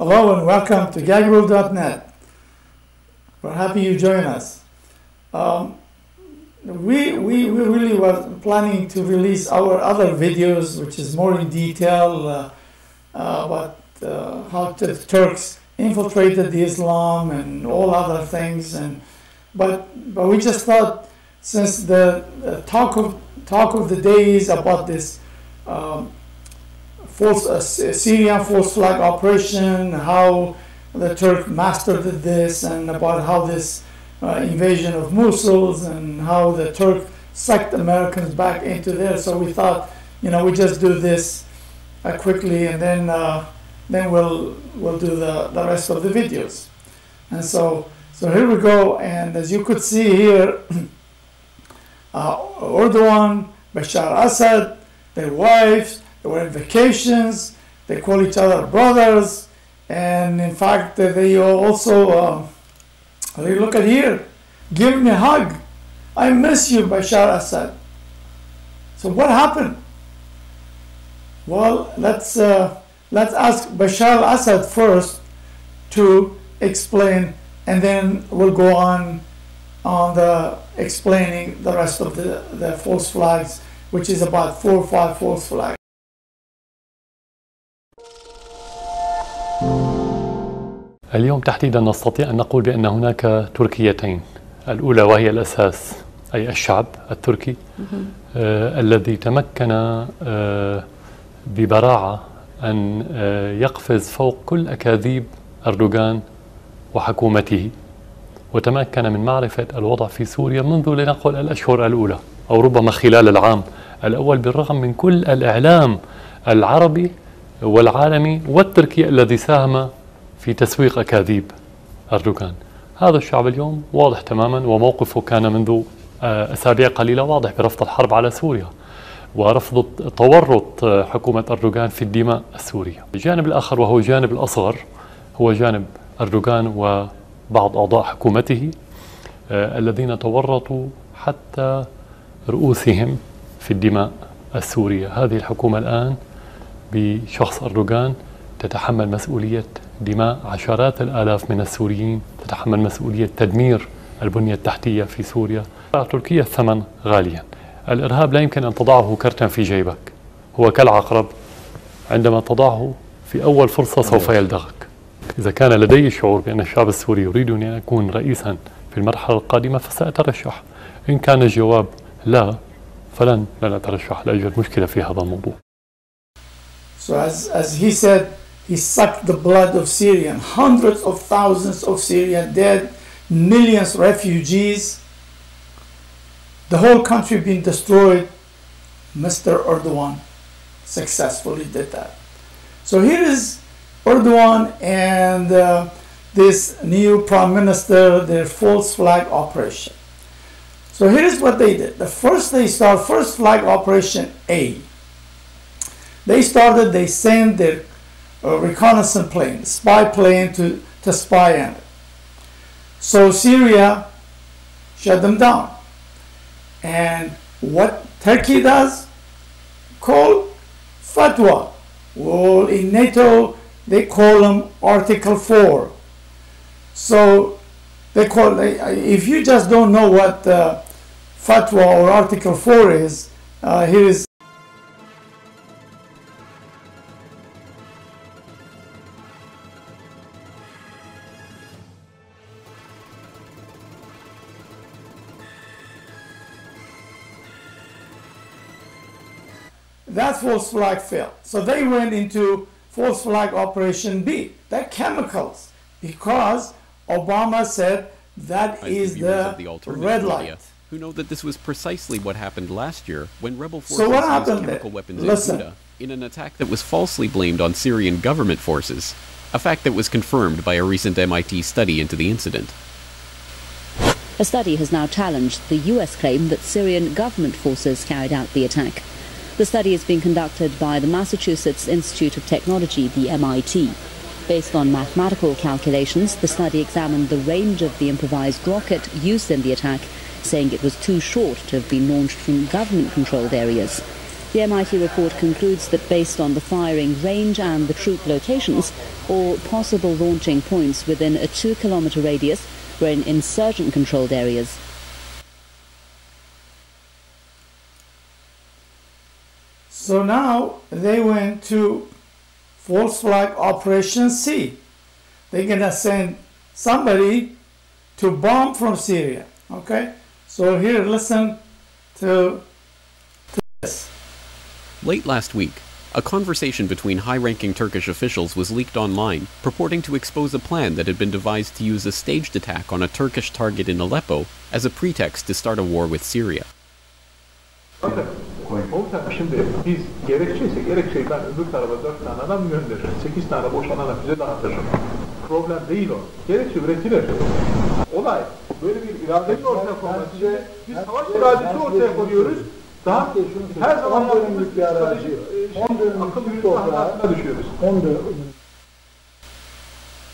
Hello and welcome to gagworld.net. We're happy you join us. We really were planning to release our other videos, which is more in detail about how the Turks infiltrated the Islam and all other things. But we just thought, since the talk of the day is about this Syrian false flag operation, how the Turk mastered this, and about how this invasion of Mosul and how the Turk sucked Americans back into there. So we thought, we just do this quickly, and then we'll do the rest of the videos. And so here we go. And as you could see here, Erdogan, Bashar Assad, their wives, they were on vacations. They call each other brothers, and in fact, they also. Look at here. Give me a hug. I miss you, Bashar Assad. So what happened? Well, let's ask Bashar Assad first to explain, and then we'll go on the explaining the rest of the false flags, which is about 4 or 5 false flags. اليوم تحديدا نستطيع أن نقول بأن هناك تركيتين، الأولى وهي الأساس أي الشعب التركي الذي تمكن ببراعة أن يقفز فوق كل أكاذيب أردوغان وحكومته، وتمكن من معرفة الوضع في سوريا منذ لنقل الأشهر الأولى أو ربما خلال العام الأول، بالرغم من كل الإعلام العربي والعالمي والتركي الذي ساهم في تسويق أكاذيب أردوغان. هذا الشعب اليوم واضح تماما، وموقفه كان منذ أسابيع قليلة واضح برفض الحرب على سوريا ورفض تورط حكومة أردوغان في الدماء السورية. الجانب الآخر وهو الجانب الأصغر هو جانب أردوغان وبعض أعضاء حكومته الذين تورطوا حتى رؤوسهم في الدماء السورية. هذه الحكومة الآن بشخص أردوغان تتحمل مسؤولية دماء عشرات الآلاف من السوريين، تتحمل مسؤولية تدمير البنية التحتية في سوريا. تركيا الثمن غاليا. الإرهاب لا يمكن أن تضعه كرتا في جيبك، هو كالعقرب عندما تضعه في أول فرصة سوف يلدغك. إذا كان لدي شعور بأن الشعب السوري يريد أن أكون رئيسا في المرحلة القادمة فسأترشح. إن كان الجواب لا فلن أترشح لأجل مشكلة في هذا الموضوع. So as he said, he sucked the blood of Syrians, hundreds of thousands of Syrians dead, millions refugees, the whole country being destroyed. Mr. Erdogan successfully did that. So here is Erdogan and this new prime minister, their false flag operation. So here's what they did. First flag operation A. They sent their reconnaissance plane, spy plane to spy on it. So Syria shut them down. And what Turkey does? Call fatwa. Well, in NATO, they call them Article 4. So they call, if you just don't know what fatwa or Article 4 is, here is. That false flag failed. So they went into false flag operation B, the chemicals, because Obama said that is the red light. Who know that this was precisely what happened last year when rebel forces used chemical weapons in Ghouta in an attack that was falsely blamed on Syrian government forces, a fact that was confirmed by a recent MIT study into the incident. A study has now challenged the US claim that Syrian government forces carried out the attack. The study is being conducted by the Massachusetts Institute of Technology, the MIT. Based on mathematical calculations, the study examined the range of the improvised rocket used in the attack, saying it was too short to have been launched from government-controlled areas. The MIT report concludes that based on the firing range and the troop locations, all possible launching points within a 2-kilometer radius were in insurgent-controlled areas. So now they went to false flag Operation C. They're going to send somebody to bomb from Syria. Okay? So here, listen to this. Late last week, a conversation between high-ranking Turkish officials was leaked online, purporting to expose a plan that had been devised to use a staged attack on a Turkish target in Aleppo as a pretext to start a war with Syria. Komutanım şimdi biz gerekçeyi ben öbür tarafa 4 tane adam gönderirim. 8 tane boş alana füze dağıtırım. Problem değil o. Gerekçe üretilir. Olay böyle bir iradenin ortaya konması. Biz savaş iradesi ortaya koyuyoruz. Daha her zaman yaptığımız bir strateji akıl yürütme hatasına düşüyoruz.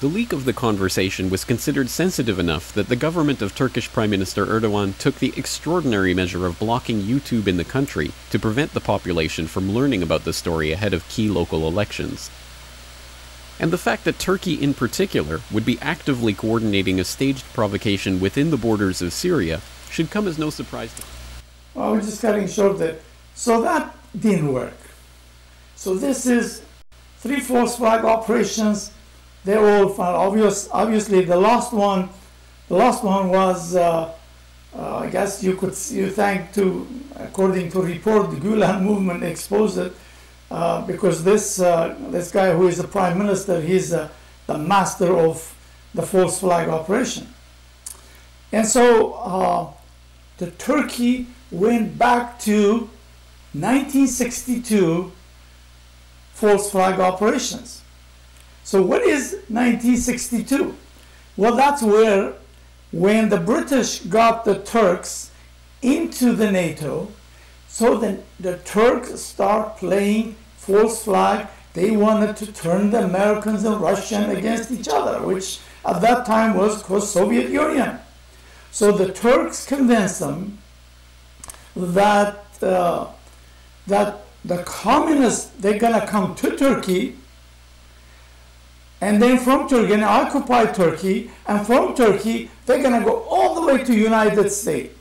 The leak of the conversation was considered sensitive enough that the government of Turkish Prime Minister Erdogan took the extraordinary measure of blocking YouTube in the country to prevent the population from learning about the story ahead of key local elections. And the fact that Turkey in particular would be actively coordinating a staged provocation within the borders of Syria should come as no surprise to... Well, we're just cutting short there. So that didn't work. So this is 3 false flag operations. They're all fun. Obviously, the last one was, I guess you thank to, according to report, the Gulen movement exposed it because this guy who is the prime minister, he's the master of the false flag operation. And so the Turkey went back to 1962 false flag operations. So what is 1962? Well, that's where, when the British got the Turks into the NATO, so then the Turks start playing false flag. They wanted to turn the Americans and Russians against each other, which at that time was called Soviet Union. So the Turks convinced them that that the communists, they're gonna come to Turkey, and then from Turkey, going to occupy Turkey, and from Turkey, they're going to go all the way to United States.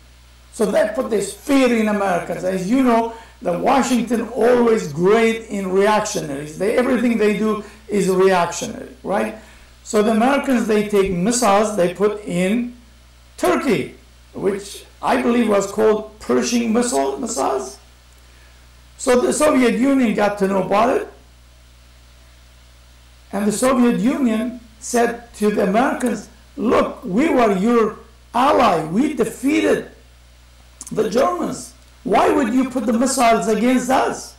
So that put this fear in Americans. As you know, the Washington always great in reactionaries. Everything they do is reactionary, right? So the Americans, they take missiles, they put in Turkey, which I believe was called Pershing missiles. So the Soviet Union got to know about it. And the Soviet Union said to the Americans, look, we were your ally. We defeated the Germans. Why would you put the missiles against us?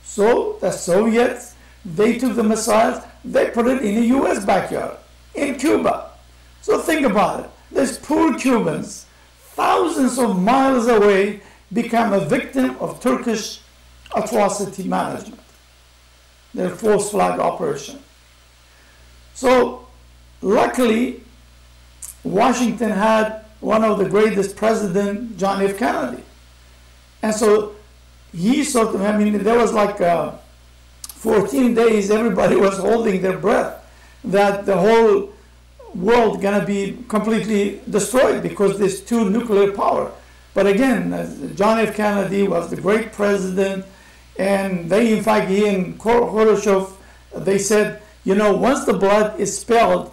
So the Soviets, they took the missiles, they put it in the US backyard, in Cuba. So think about it. These poor Cubans, thousands of miles away, become a victim of Turkish atrocity management. Their false flag operation. So luckily, Washington had one of the greatest presidents, John F. Kennedy. And so he sort of, there was like 14 days, everybody was holding their breath that the whole world gonna be completely destroyed because there's 2 nuclear power. But again, John F. Kennedy was the great president. And they, in fact, he and Khrushchev, they said, you know, once the blood is spilled,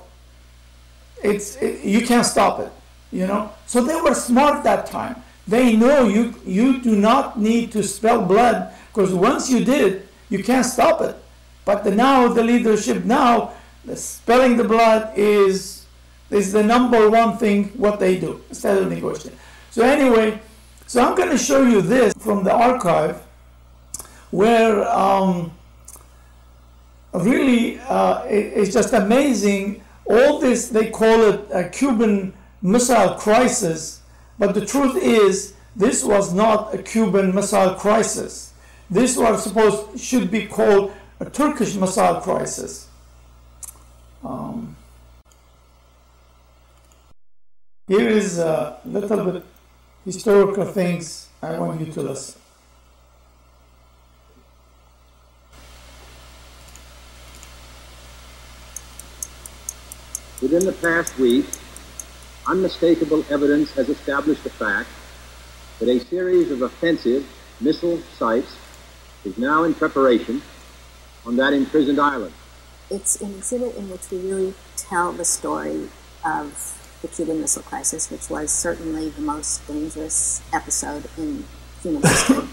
you can't stop it, you know. So they were smart that time. They know you do not need to spill blood because once you did, you can't stop it. But now the leadership, the spilling the blood is the number one thing what they do instead of negotiating. So anyway, so I'm going to show you this from the archive, where really it's just amazing. All this, they call it a Cuban Missile Crisis, but the truth is this was not a Cuban Missile Crisis. This was should be called a Turkish Missile Crisis. Here is a little bit historical things I want you to listen. Within the past week, unmistakable evidence has established the fact that a series of offensive missile sites is now in preparation on that imprisoned island. It's an exhibit in which we really tell the story of the Cuban Missile Crisis, which was certainly the most dangerous episode in human history.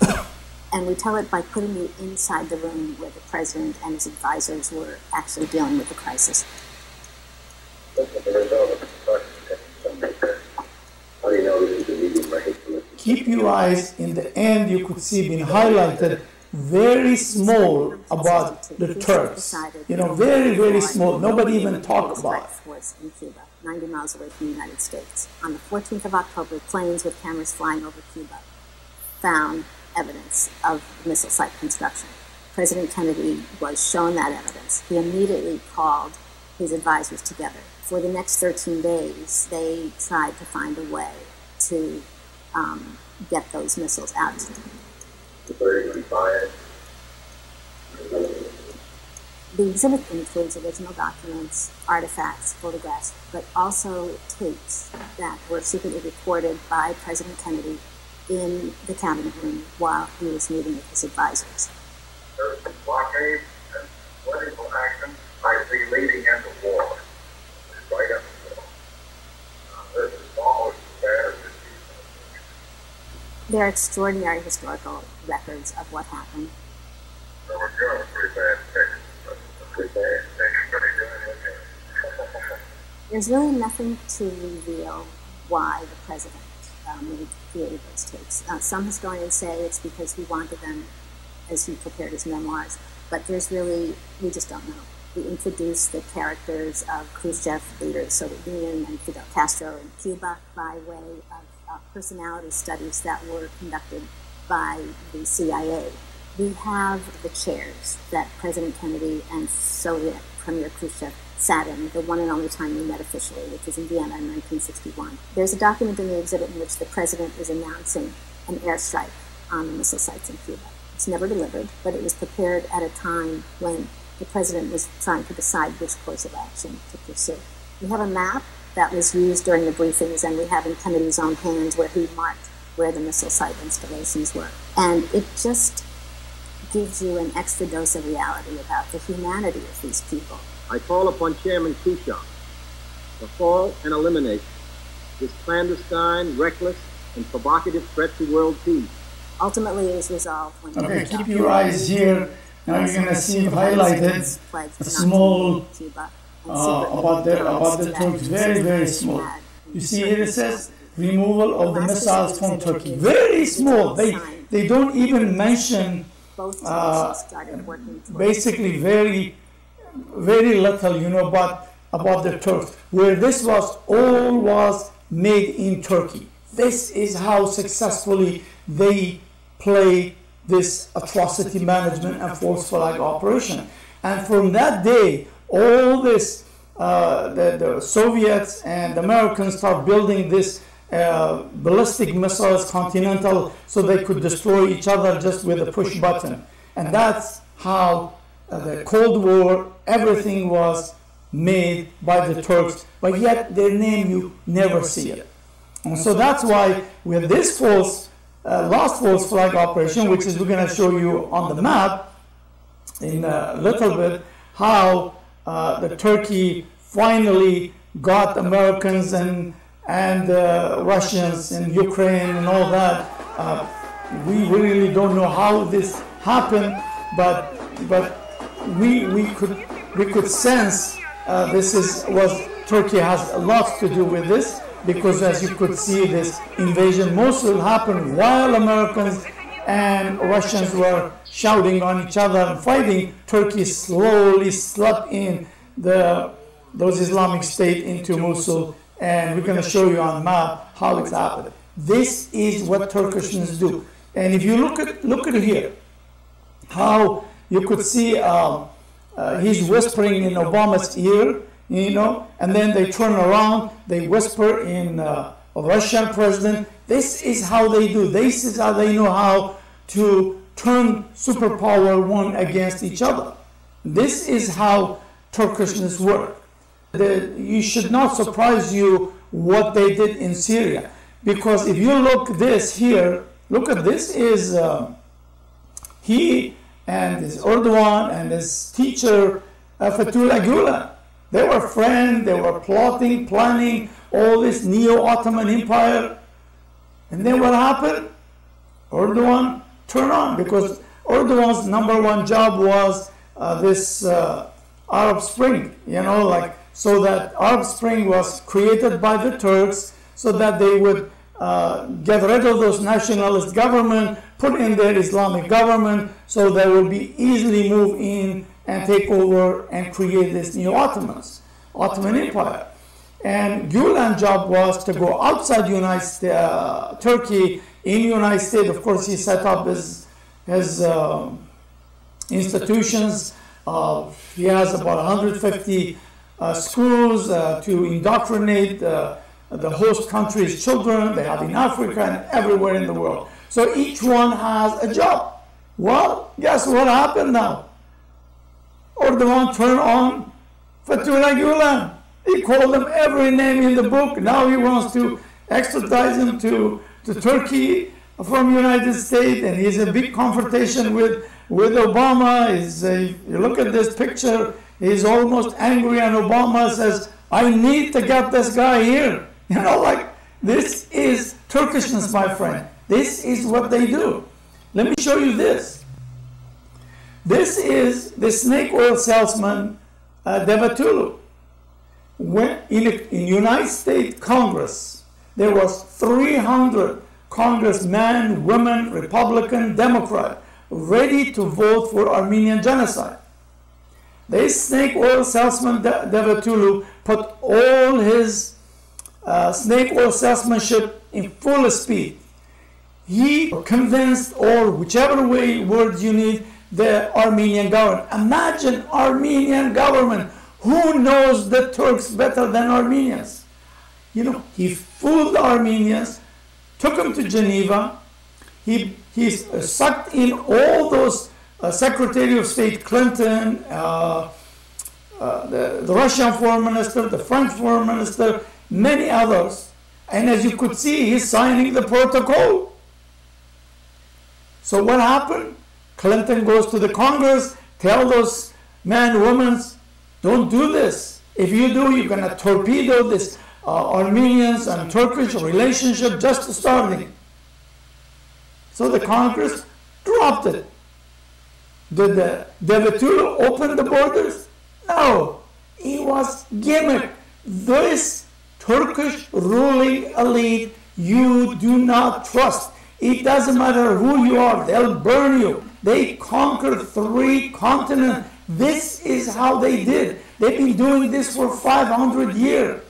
And we tell it by putting you inside the room where the president and his advisors were actually dealing with the crisis. Keep your eyes in the end, you could see being highlighted very small about the Turks. You know, very, very small. Nobody even talked about it. Was in Cuba, 90 miles away from the United States. On the 14th of October, planes with cameras flying over Cuba found evidence of missile site construction. President Kennedy was shown that evidence. He immediately called his advisors together. For the next 13 days, they tried to find a way to get those missiles out. The exhibit includes original documents, artifacts, photographs, but also tapes that were secretly recorded by President Kennedy in the cabinet room while he was meeting with his advisors. There's some blockade and political action I see leading into war. It's right up the wall. This is almost as bad as this. There are extraordinary historical records of what happened. So we're doing a pretty bad thing. Pretty bad thing. Pretty good. There's really nothing to reveal why the president created those tapes. Some historians say it's because he wanted them as he prepared his memoirs, but we just don't know. We introduced the characters of Khrushchev, leader of the Soviet Union, and Fidel Castro in Cuba by way of personality studies that were conducted by the CIA. We have the chairs that President Kennedy and Soviet Premier Khrushchev sat in, the one and only time we met officially, which was in Vienna in 1961. There's a document in the exhibit in which the president is announcing an airstrike on the missile sites in Cuba. It's never delivered, but it was prepared at a time when the president was trying to decide which course of action to pursue. We have a map that was used during the briefings, and we have in Kennedy's own hands where he marked where the missile site installations were. And it just gives you an extra dose of reality about the humanity of these people. I call upon Chairman Khrushchev to halt and eliminate this clandestine, reckless, and provocative threat to world peace. Ultimately, it was resolved when... Okay, keep your eyes here. Now you're going to see highlighted a small about the Turks, very, very small. You see here it says removal of the missiles from Turkey. Very small. They don't even mention basically very little, you know, about the Turks, where this was made in Turkey. This is how successfully they play this atrocity management and false flag operation. And from that day, all this, the Soviets and the Americans start building this ballistic missiles, continental, so they could destroy each other just with a push button. And that's how the Cold War, everything was made by the Turks, but yet their name, you never see it. And so that's why with this last false flag operation, which is we're going to show you on the map in a little bit, how the Turkey finally got Americans and Russians and Ukraine and all that. We really don't know how this happened, but we could sense Turkey has a lot to do with this, because as you could see, this invasion Mosul happened while Americans and Russians were shouting on each other and fighting. Turkey slowly slipped in those Islamic State into Mosul, and we're going to show you on the map how it's happened. This is what Turkishness do. And if you look at here, how you could see he's whispering in Obama's ear, you know, and then they turn around, they whisper in a Russian president. This is how they do. This is how they know how to turn superpower one against each other. This is how Turkishness works. You should not surprise you what they did in Syria. Because if you look this here, look at this is he and his Erdogan and his teacher Fethullah Gulen. They were friends, they were plotting, planning all this neo-Ottoman empire. And then what happened? Erdogan turned on, because Erdogan's #1 job was this Arab Spring, so that Arab Spring was created by the Turks so that they would get rid of those nationalist government, put in their Islamic government, so they will be easily move in and take over and create this new Ottoman Empire. And Gulen's job was to go outside Turkey, in United States. Of course, he set up his institutions. He has about 150 schools to indoctrinate the host country's children. They have in Africa and everywhere in the world. So each one has a job. Well, guess what happened now? Erdogan turned on Fethullah Gulen. He called him every name in the book. Now he wants to extradite him to Turkey from United States, and he's in big confrontation with Obama. You look at this picture, he's almost angry, and Obama says, I need to get this guy here. This is Turkishness, my friend. This is what they do. Let me show you this. This is the snake oil salesman, Davutoglu. When in United States Congress, there was 300 congressmen, women, Republican, Democrat, ready to vote for Armenian genocide. This snake oil salesman Davutoglu put all his snake oil salesmanship in full speed. He convinced, or whichever word you need, the Armenian government. Imagine Armenian government. Who knows the Turks better than Armenians? He fooled the Armenians, took them to Geneva. He sucked in all those Secretary of State Clinton, the Russian foreign minister, the French foreign minister, many others. And as you could see, he's signing the protocol. So what happened? Clinton goes to the Congress, tell those men, women, don't do this. If you do, you're going to torpedo this Armenians and Turkish relationship just starting. So the Congress dropped it. Did the Davutoglu open the borders? No. It was gimmick. This Turkish ruling elite, you do not trust. It doesn't matter who you are, they'll burn you. They conquered 3 continents. This is how they did. They've been doing this for 500 years,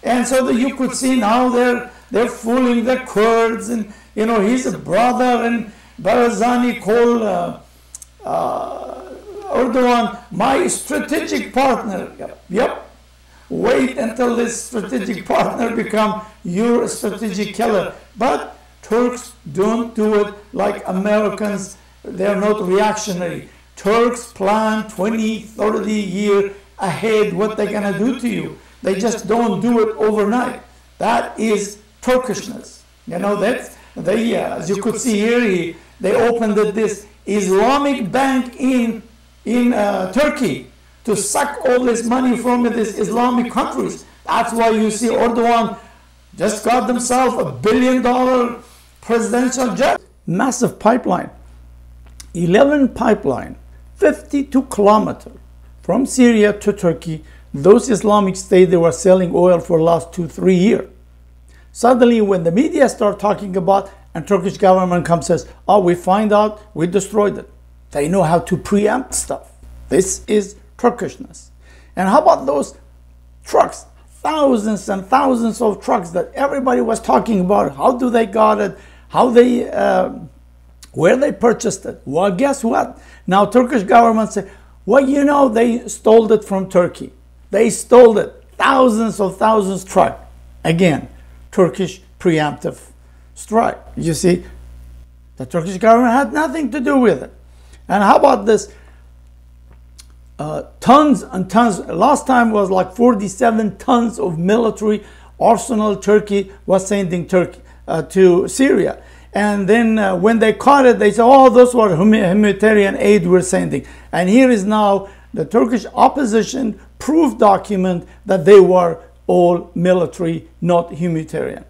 And so that you could see now they're fooling the Kurds, and he's a brother, and Barzani called Erdogan my strategic partner. Yep. Wait until this strategic partner become your strategic killer. But Turks don't do it like Americans. They're not reactionary. Turks plan 20, 30 years ahead what they're going to do to you. They just don't do it overnight. That is Turkishness. As you could see here, they opened this Islamic bank in Turkey to suck all this money from these Islamic countries. That's why you see Erdogan just got themselves $1 billion presidential jet. Massive pipeline. 11 pipeline, 52 kilometers from Syria to Turkey. Those Islamic states, they were selling oil for the last 2-3 years. Suddenly, when the media start talking about, and Turkish government comes and says, oh, we find out, we destroyed it. They know how to preempt stuff. This is Turkishness. And how about those trucks? Thousands and thousands of trucks that everybody was talking about. How do they got it? How they, where they purchased it? Well, guess what? Now Turkish government say, well, they stole it from Turkey. They stole it. Thousands truck. Again, Turkish preemptive strike. You see, the Turkish government had nothing to do with it. And how about this tons and tons. Last time was like 47 tons of military arsenal Turkey was sending to Syria. And then when they caught it, they said, oh, those were humanitarian aid we're sending. And here is now the Turkish opposition proof document that they were all military, not humanitarian.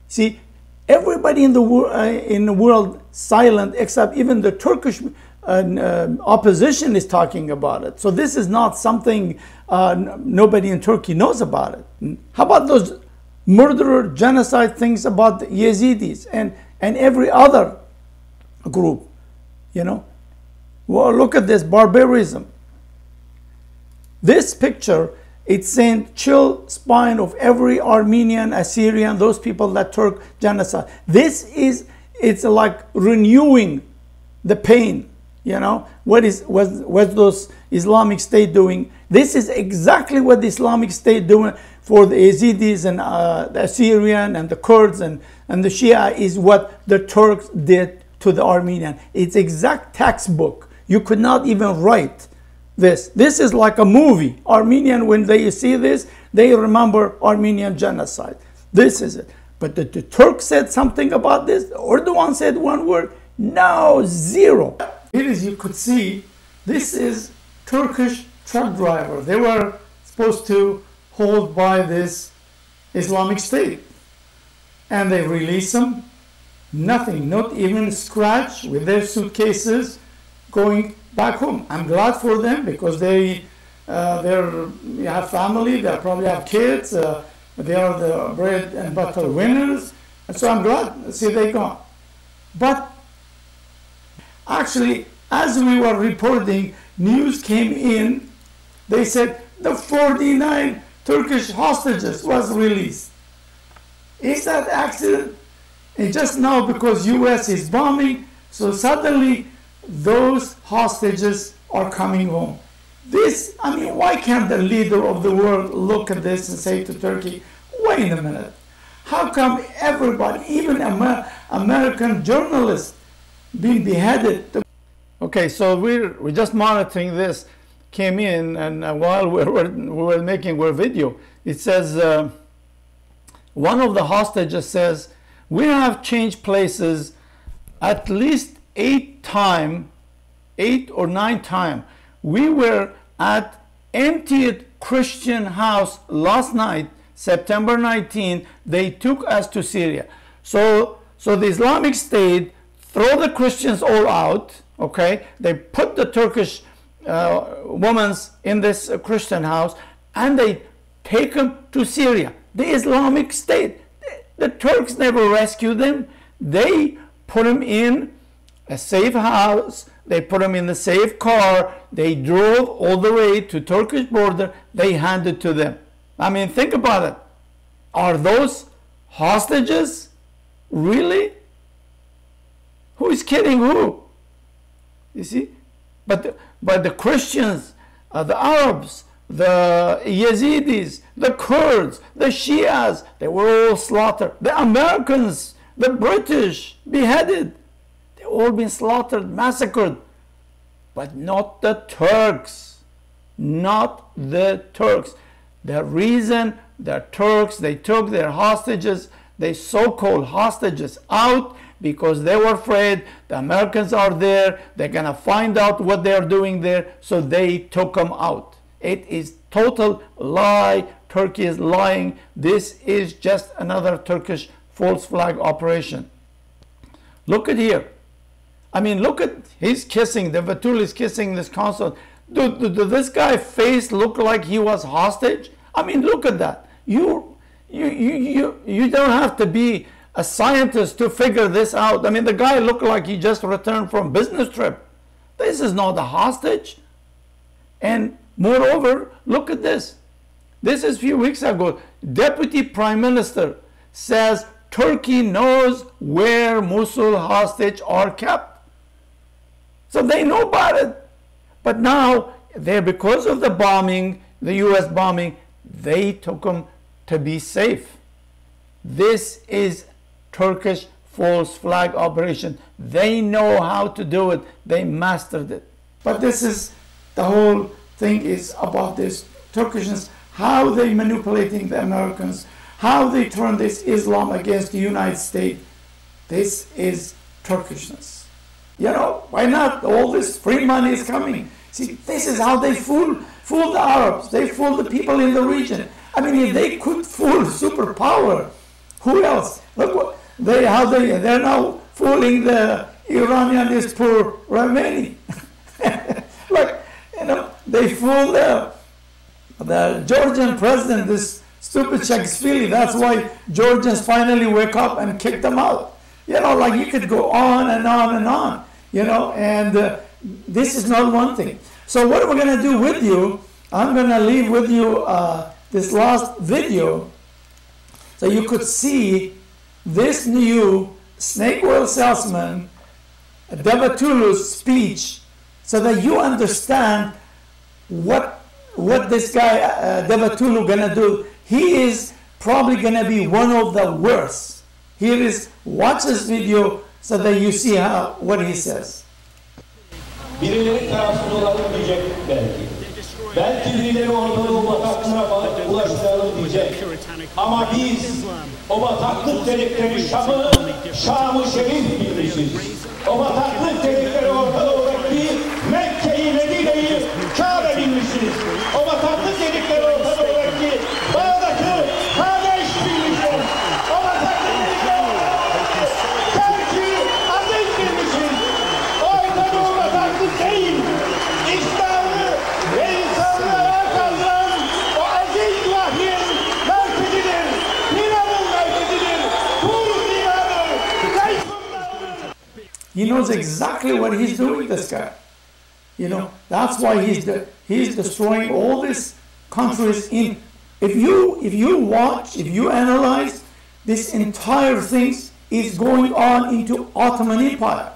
See, everybody in the world silent, except even the Turkish opposition is talking about it. So this is not something nobody in Turkey knows about it. How about those murderer, genocide things about the Yazidis and every other group, you know? Well, look at this barbarism. This picture, it sent chill spine of every Armenian, Assyrian, those people that Turk genocide. It's like renewing the pain, you know? What those Islamic State doing? This is exactly what the Islamic State doing for the Yazidis and the Assyrian and the Kurds and the Shia is what the Turks did to the Armenian. It's exact textbook. You could not even write this. This is like a movie. Armenian, when they see this, they remember Armenian genocide. This is it. But the Turk said something about this. Erdogan said one word. No, zero. Here, as you could see, this is Turkish truck driver. They were supposed to hold by this Islamic State. And they release them. Nothing, not even scratch, with their suitcases going back home. I'm glad for them because they have family, they probably have kids, they are the bread and butter winners. And so I'm glad, see, they gone. But actually, as we were reporting, news came in, they said the 49 Turkish hostages was released. Is that accident? And just now, because US is bombing, so suddenly those hostages are coming home. This, I mean, why can't the leader of the world look at this and say to Turkey, wait a minute, how come everybody, even American journalists, being beheaded? Okay, so we're just monitoring this, came in, and while we were making our video, it says, one of the hostages says, we have changed places at least 8 or 9 times. We were at emptied Christian house last night, September 19. They took us to Syria. So the Islamic State throw the Christians all out. Okay, they put the Turkish women in this Christian house, and they take them to Syria. The Islamic State. The Turks never rescued them. They put them in a safe house. They put them in the safe car. They drove all the way to Turkish border. They handed to them. I mean, think about it. Are those hostages? Really? Who is kidding who? You see? But the Christians, the Arabs, the Yazidis, the Kurds, the Shias, they were all slaughtered. The Americans, the British, beheaded. They've all been slaughtered, massacred. But not the Turks. Not the Turks. The reason the Turks, they took their hostages, they so-called hostages out, because they were afraid the Americans are there, they're gonna find out what they're doing there, so they took them out. It is total lie. Turkey is lying. This is just another Turkish false flag operation. Look at here. I mean, look at, he's kissing, Davutoglu is kissing this consul. Does this guy's face look like he was hostage? I mean, look at that. You don't have to be a scientist to figure this out. I mean, the guy looked like he just returned from business trip. This is not a hostage. And moreover, look at this. This is a few weeks ago. Deputy Prime Minister says Turkey knows where Mosul hostages are kept. So they know about it. But now, because of the bombing, the US bombing, they took them to be safe. This is Turkish false flag operation. They know how to do it. They mastered it. But this is the whole thing is about this Turkishness, how they manipulating the Americans, how they turn this Islam against the United States. This is Turkishness. You know, why not? All this free money is coming. See, this is how they fool the Arabs. They fool the people in the region. I mean, if they could fool superpower, who else? Look what they're now fooling the Iranian, this poor Khomeini. Like, you know, they fool the Georgian president, this stupid Shakespeare. That's why Georgians finally wake up and kick them out. You know, like you could go on and on and on, you know, and this is not one thing. So what we're going to do with you, I'm going to leave with you this last video so you could see this new snake oil salesman, Davutoglu's speech, so that you understand what this guy Davutoglu gonna do. He is probably gonna be one of the worst. Here is, watch this video so that you see what he says. Birileri tarafsız olalım diyecek belki. Belki birileri ortalığı bataklığına ulaştıralım diyecek. Ama biz o bataklık dedikleri Şam-ı Şerif bilmişiz. O bataklık dedikleri Orta Doğu'daki Mekke'yi, Medine'yi, Kabe bilmişiz. O bataklık dedikleri Orta Doğu'daki Bağdat'ı kardeş bilmişiz. O bataklık dedikleri Orta Doğu'daki Terk'i aziz bilmişiz. Orta Doğu bataklık değil. İslam'ı ve insanlara kaldıran o aziz vahyin merkezidir. Dünyanın merkezidir. Kur dünyanı. He knows exactly what he's doing, this guy. You know, that's why he's destroying all these countries. If you watch, if you analyze, this entire thing is going on into Ottoman Empire.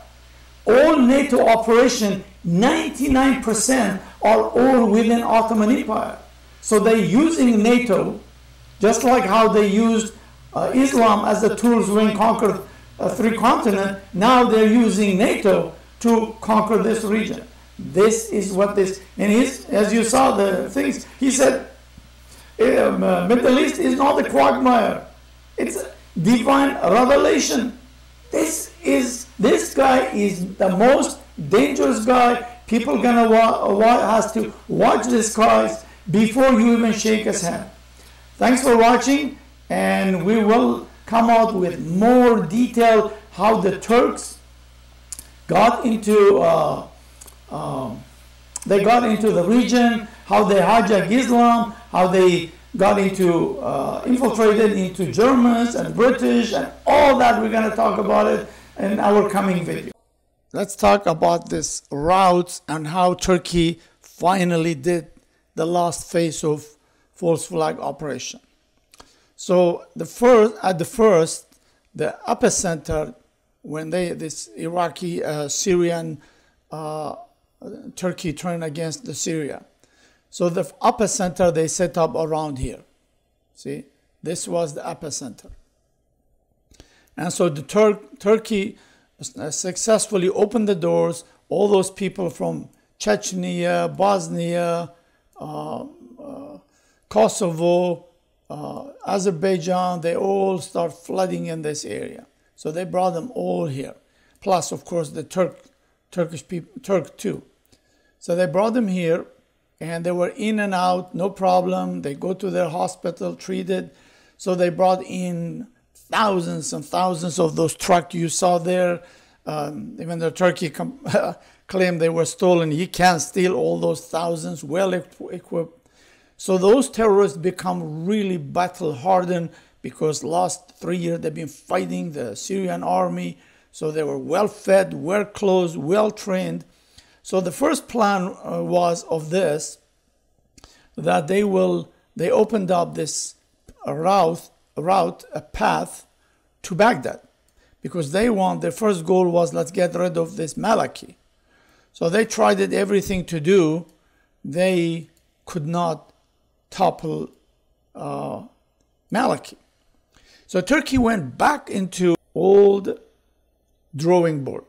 All NATO operation, 99% are all within Ottoman Empire. So they're using NATO, just like how they used Islam as the tools when conquered 3 continents. Now they're using NATO to conquer this region. This is what this, and as you saw the things, he said, Middle East is not a quagmire. It's a divine revelation. This guy is the most dangerous guy. People gonna has to watch this guy before you even shake his hand. Thanks for watching, and we will come out with more detail how the Turks got into the region, how they hijacked Islam, how they got into infiltrated into Germans and British, and all that. We're going to talk about it in our coming video. Let's talk about this routes and how Turkey finally did the last phase of false flag operation. So the epicenter when this Iraqi Syrian Turkey turned against the Syria. So the epicenter they set up around here. See, this was the epicenter. And so the Turkey successfully opened the doors. All those people from Chechnya, Bosnia, Kosovo, Azerbaijan, they all start flooding in this area. So they brought them all here. Plus, of course, the Turkish people, Turk too. So they brought them here, and they were in and out, no problem. They go to their hospital, treated. So they brought in thousands and thousands of those trucks you saw there. Even the Turkey claimed they were stolen. You can't steal all those thousands, well equipped. So those terrorists become really battle hardened because last 3 years they've been fighting the Syrian army. So they were well fed, well clothed, well trained. So the first plan was of this, that they opened up this route, a path to Baghdad, because their first goal was, let's get rid of this Maliki. So they tried everything to do. They could not topple Maliki. So Turkey went back into old drawing board.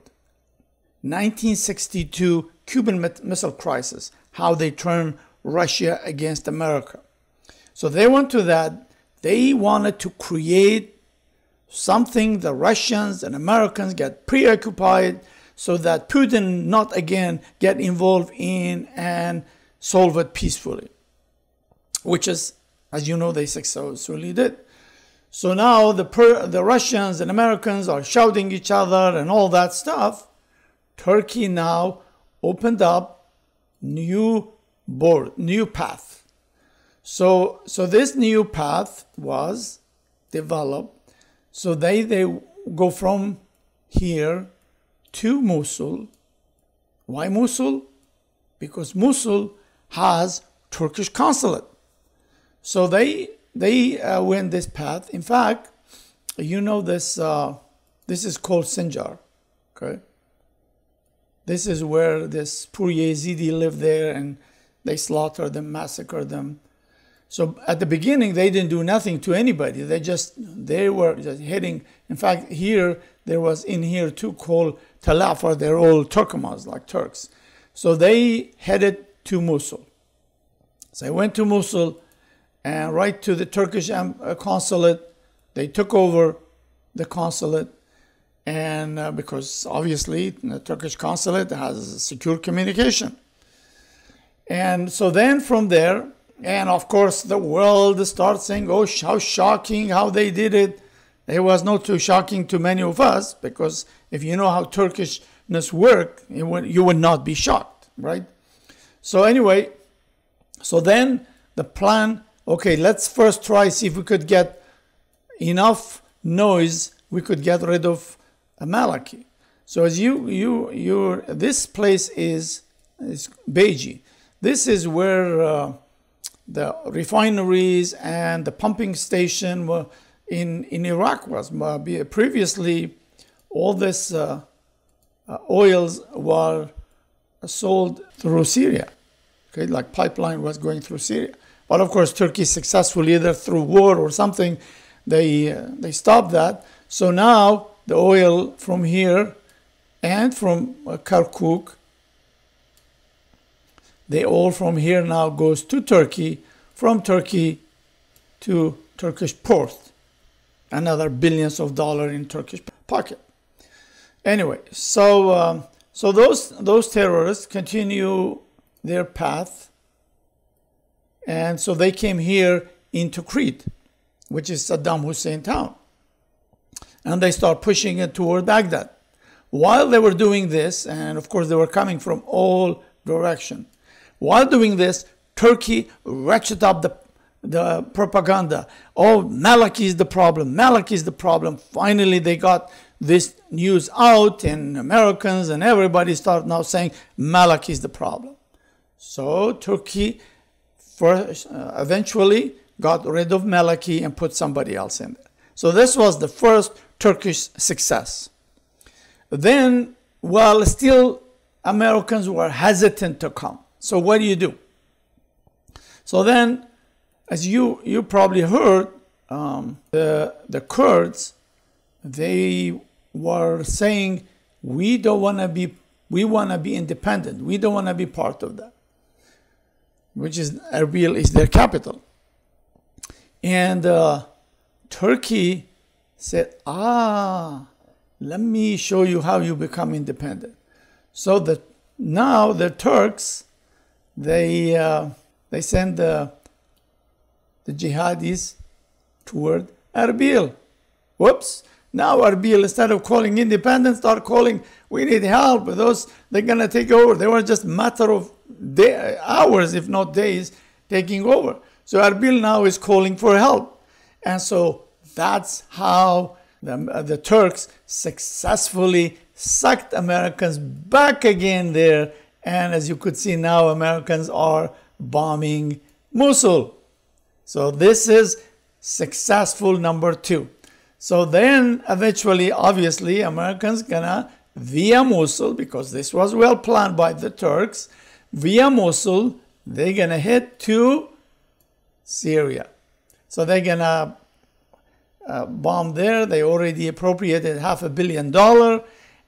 1962 Cuban Missile Crisis. how they turn Russia against America. So they went to that. They wanted to create something the Russians and Americans get preoccupied so that Putin not again get involved in and solve it peacefully, which is, as you know, they successfully did. So now the Russians and Americans are shouting each other and all that stuff. Turkey now opened up new path. So this new path was developed. So they go from here to Mosul. Why Mosul? Because Mosul has Turkish consulate. So they went this path. In fact, you know this is called Sinjar. Okay. This is where this poor Yazidi lived there, and they slaughtered them, massacred them. So at the beginning, they didn't do nothing to anybody. They were just heading. In fact, here, there was in here too called Talafar. They're all Turkomans, like Turks. So they headed to Mosul. So they went to Mosul and right to the Turkish consulate. They took over the consulate. And because obviously the Turkish consulate has secure communication. And so then from there, and of course the world starts saying, oh, how shocking how they did it. It was not too shocking to many of us, because if you know how Turkishness work, you would not be shocked, right? So anyway, so then the plan, okay, let's first try, see if we could get enough noise, we could get rid of Maliki. So as this place is Beji. This is where the refineries and the pumping station were in Iraq was. Previously, all this oils were sold through Syria. Okay, like pipeline was going through Syria. But of course, Turkey successfully, either through war or something, they stopped that. So now the oil from here and from Kirkuk, they all from here now goes to Turkey, from Turkey to Turkish port. Another billions of dollars in Turkish pocket. Anyway, so those terrorists continue their path, and so they came here into Crete, which is Saddam Hussein town. And they start pushing it toward Baghdad. While they were doing this, and of course they were coming from all directions, while doing this, Turkey ratcheted up the propaganda. Oh, Maliki is the problem. Maliki is the problem. Finally, they got this news out, and Americans and everybody start now saying Maliki is the problem. So Turkey eventually got rid of Maliki and put somebody else in there. So this was the first Turkish success. Then, while still Americans were hesitant to come. So what do? So then, as you probably heard, the Kurds, they were saying, we want to be independent. We don't want to be part of that, which is Erbil is their capital. And Turkey said, let me show you how you become independent. So now the Turks, they send the jihadis toward Erbil. Whoops! Now Erbil, instead of calling independence, start calling, we need help. They're gonna take over. They were just a matter of hours, if not days, taking over. So Erbil now is calling for help, and so that's how the Turks successfully sucked Americans back again there. And as you could see now, Americans are bombing Mosul. So this is successful number 2. So then eventually, obviously, Americans gonna, via Mosul, because this was well planned by the Turks, via Mosul, they're gonna head to Syria. So they're gonna bomb there. They already appropriated $500 million.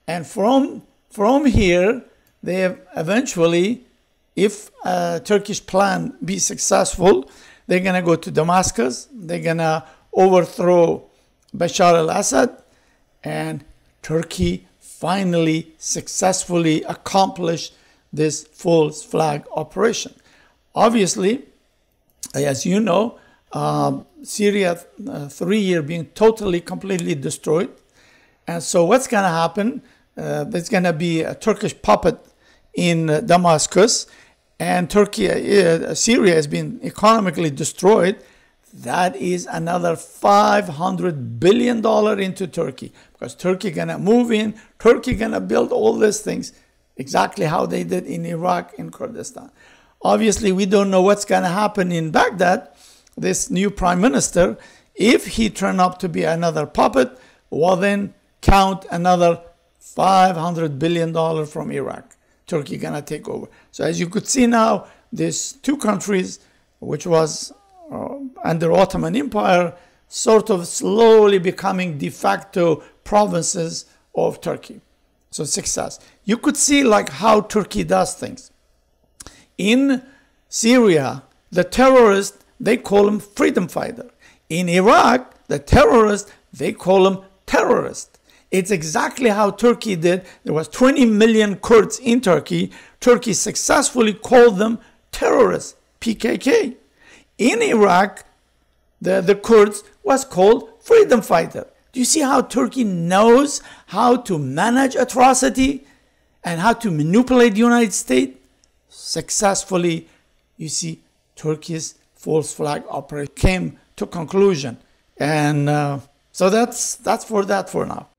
And from here, they have eventually if Turkish plan be successful, they're going to go to Damascus, they're going to overthrow Bashar al-Assad, and Turkey finally successfully accomplished this false flag operation. Obviously, as you know, Syria 3 years being totally, completely destroyed. And so what's going to happen? There's going to be a Turkish puppet in Damascus, and Syria has been economically destroyed. That is another $500 billion into Turkey, because Turkey gonna move in, Turkey gonna build all these things, exactly how they did in Iraq and Kurdistan. Obviously, we don't know what's gonna happen in Baghdad. This new prime minister, if he turn up to be another puppet, well then count another $500 billion from Iraq. Turkey gonna take over. So as you could see now, these two countries, which was under Ottoman Empire, sort of slowly becoming de facto provinces of Turkey. So success. You could see like how Turkey does things. In Syria, the terrorists, they call them freedom fighter. In Iraq, the terrorists, they call them terrorists. It's exactly how Turkey did. There was 20 million Kurds in Turkey. Turkey successfully called them terrorists, PKK. In Iraq, the Kurds was called freedom fighter. Do you see how Turkey knows how to manage atrocity and how to manipulate the United States? Successfully, you see, Turkey's false flag operation came to conclusion. And so that's for now.